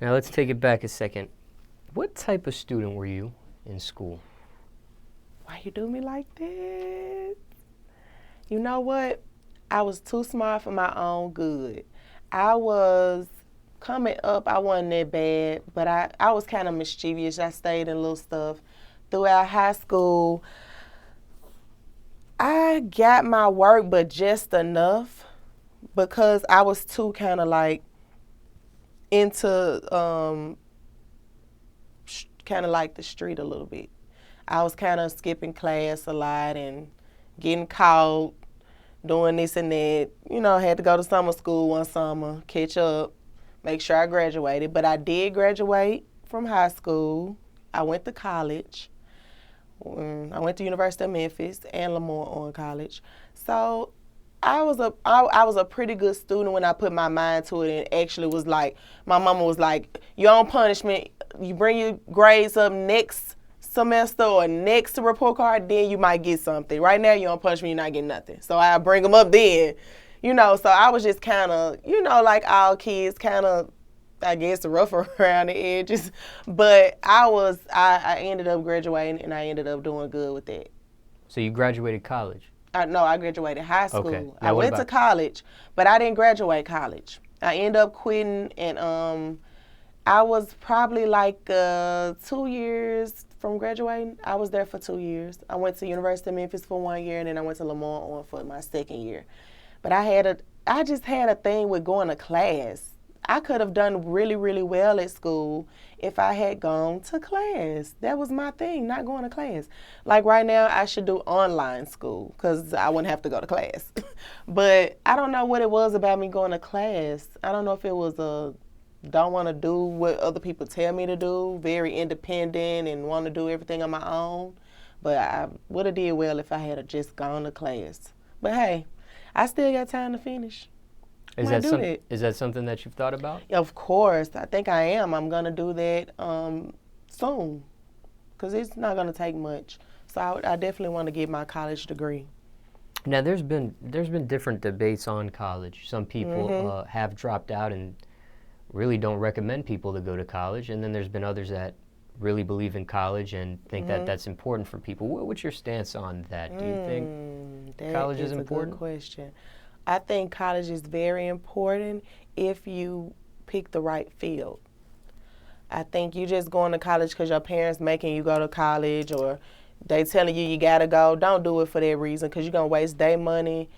Now let's take it back a second. What type of student were you in school? Why you do me like that? You know what? I was too smart for my own good. I was coming up, I wasn't that bad, but I was kind of mischievous. I stayed in little stuff. Throughout high school, I got my work, but just enough because I was too kind of like into kind of like the street a little bit. I was kind of skipping class a lot and getting caught doing this and that. You know, I had to go to summer school one summer, catch up, make sure I graduated. But I did graduate from high school. I went to college. I went to University of Memphis and LeMoyne-Owen College. So I was a pretty good student when I put my mind to it, and actually was like, my mama was like, you're on punishment. You bring your grades up next semester or next report card, then you might get something. Right now you're on punishment, you're not getting nothing. So I bring them up then, you know. So I was just kind of, you know, like all kids, kind of, I guess, rough around the edges. But I ended up graduating and I ended up doing good with that. So you graduated college? No, I graduated high school. Okay. I went to college, but I didn't graduate college. I ended up quitting, and I was probably like 2 years from graduating. I was there for 2 years. I went to University of Memphis for 1 year, and then I went to LeMoyne-Owen for my second year. But I just had a thing with going to class. I could have done really, really well at school if I had gone to class. That was my thing, not going to class. Like right now, I should do online school because I wouldn't have to go to class. But I don't know what it was about me going to class. I don't know if it was don't want to do what other people tell me to do, very independent and want to do everything on my own. But I would have did well if I had just gone to class. But hey, I still got time to finish. Is that something that you've thought about? Of course. I think I am. I'm going to do that soon because it's not going to take much. So I definitely want to get my college degree. Now, there's been different debates on college. Some people have dropped out and really don't recommend people to go to college. And then there's been others that really believe in college and think that that's important for people. What's your stance on that? Do you think college is important? That's a good question. I think college is very important if you pick the right field. I think you just going to college because your parents making you go to college or they telling you gotta go. Don't do it for that reason because you're going to waste their money,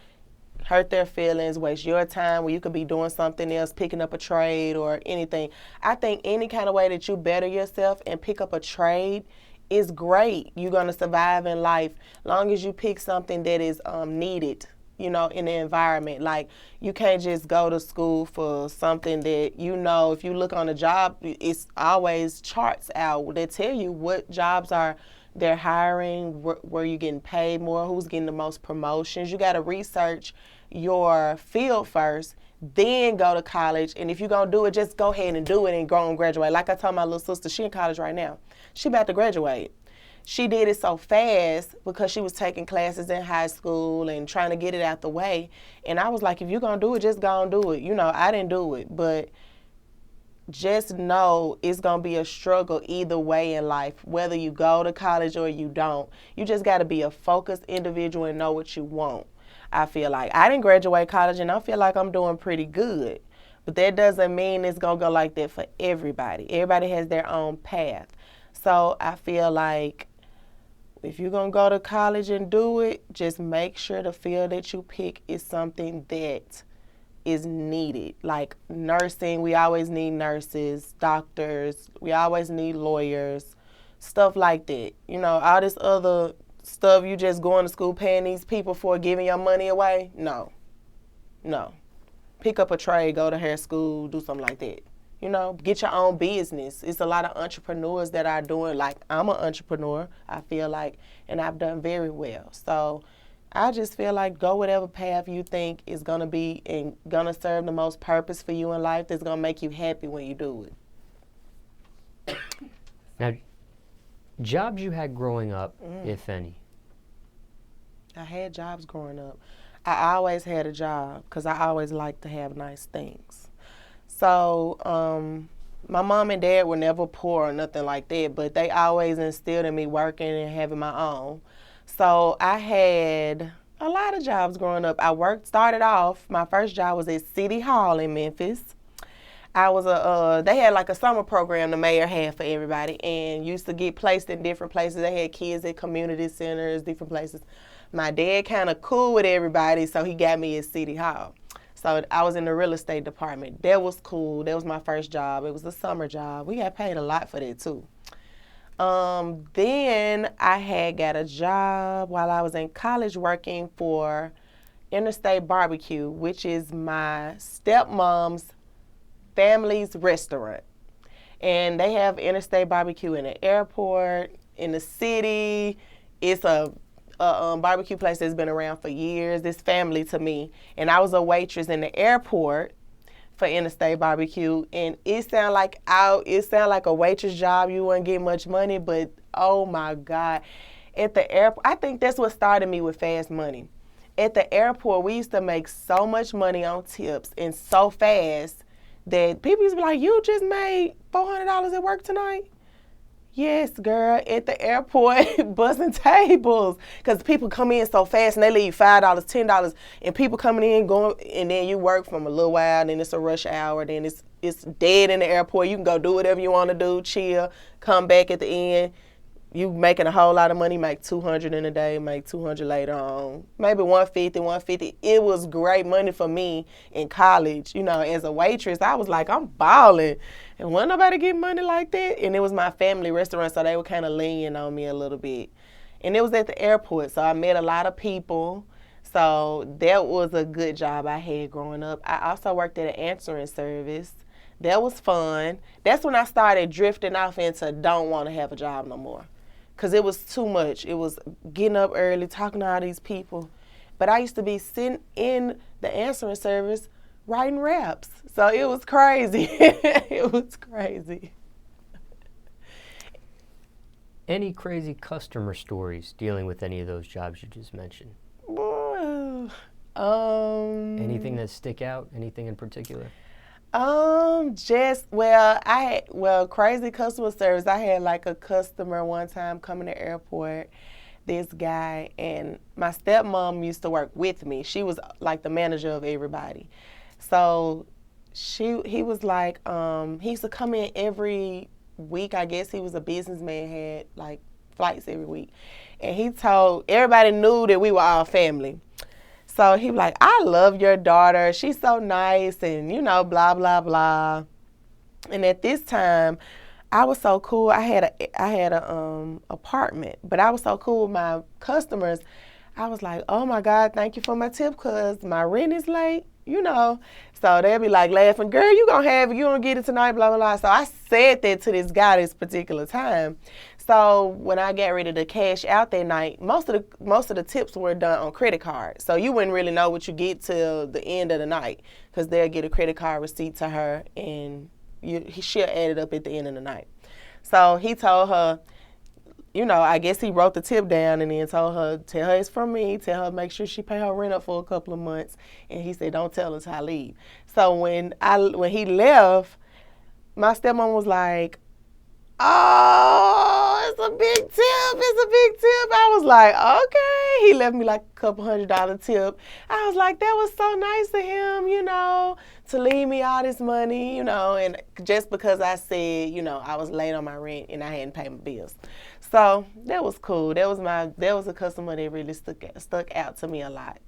hurt their feelings, waste your time where you could be doing something else, picking up a trade or anything. I think any kind of way that you better yourself and pick up a trade is great. You're going to survive in life long as you pick something that is needed, you know, in the environment. Like, you can't just go to school for something that, you know, if you look on a job, it's always charts out that tell you what jobs they're hiring, where you're getting paid more, who's getting the most promotions. You got to research your field first, then go to college. And if you're going to do it, just go ahead and do it and go and graduate. Like I told my little sister, she in college right now. She about to graduate. She did it so fast because she was taking classes in high school and trying to get it out the way. And I was like, if you're going to do it, just go and do it. You know, I didn't do it, but just know it's going to be a struggle either way in life, whether you go to college or you don't. You just got to be a focused individual and know what you want. I feel like I didn't graduate college and I feel like I'm doing pretty good. But that doesn't mean it's going to go like that for everybody. Everybody has their own path. So I feel like if you're going to go to college and do it, just make sure the field that you pick is something that is needed. Like nursing, we always need nurses, doctors, we always need lawyers, stuff like that. You know, all this other stuff, you just going to school paying these people for giving your money away? No. Pick up a trade, go to hair school, do something like that. You know, get your own business. It's a lot of entrepreneurs that are doing, like I'm an entrepreneur, I feel like, and I've done very well. So I just feel like go whatever path you think is going to be and going to serve the most purpose for you in life that's going to make you happy when you do it. Now, jobs you had growing up, if any? I had jobs growing up. I always had a job because I always liked to have nice things. So My mom and dad were never poor or nothing like that, but they always instilled in me working and having my own. So I had a lot of jobs growing up. Started off, my first job was at City Hall in Memphis. I was they had like a summer program the mayor had for everybody, and used to get placed in different places. They had kids at community centers, different places. My dad kind of cool with everybody, so he got me at City Hall. So I was in the real estate department. That was cool. That was my first job. It was a summer job. We got paid a lot for that too. Then I had got a job while I was in college working for Interstate Barbecue, which is my stepmom's family's restaurant. And they have Interstate Barbecue in the airport, in the city. It's a barbecue place that's been around for years. It's family to me. And I was a waitress in the airport for Interstate Barbecue, and it sounded like a waitress job. You wouldn't get much money, but oh my God. At the airport, I think that's what started me with fast money. At the airport, we used to make so much money on tips and so fast that people used to be like, you just made $400 at work tonight? Yes, girl, at the airport, buzzing tables. Because people come in so fast and they leave $5, $10, and people coming in, going, and then you work from a little while, and then it's a rush hour, then it's dead in the airport. You can go do whatever you want to do, chill, come back at the end. You making a whole lot of money, make $200 in a day, make $200 later on, maybe $150. It was great money for me in college. You know, as a waitress, I was like, I'm balling. And wasn't nobody getting money like that. And it was my family restaurant, so they were kind of lenient on me a little bit. And it was at the airport, so I met a lot of people. So that was a good job I had growing up. I also worked at an answering service. That was fun. That's when I started drifting off into don't want to have a job no more. Because it was too much. It was getting up early, talking to all these people. But I used to be sitting in the answering service writing raps. So it was crazy. It was crazy. Any crazy customer stories dealing with any of those jobs you just mentioned? Anything that stick out? Anything in particular? Crazy customer service. I had like a customer one time coming to the airport, this guy, and my stepmom used to work with me. She was like the manager of everybody. So he was like, he used to come in every week. I guess he was a businessman, had like flights every week. And he told, everybody knew that we were all family. So he was like, I love your daughter. She's so nice and, you know, blah, blah, blah. And at this time, I was so cool. I had a apartment, but I was so cool with my customers. I was like, oh my God, thank you for my tip because my rent is late, you know. So they'll be like laughing, girl, you gonna get it tonight, blah, blah, blah. So I said that to this guy this particular time. So when I got ready to cash out that night, most of the tips were done on credit cards. So you wouldn't really know what you get till the end of the night because they'll get a credit card receipt to her and she'll add it up at the end of the night. So he told her, you know, I guess he wrote the tip down and then told her, tell her it's from me, tell her make sure she pay her rent up for a couple of months. And he said, don't tell her till I leave. So when he left, my stepmom was like, oh, it's a big tip. I was like, okay. He left me like a couple $100 tip. I was like, that was so nice of him, you know, to leave me all this money, you know, and just because I said, you know, I was late on my rent and I hadn't paid my bills. So that was cool. That was a customer that really stuck out to me a lot.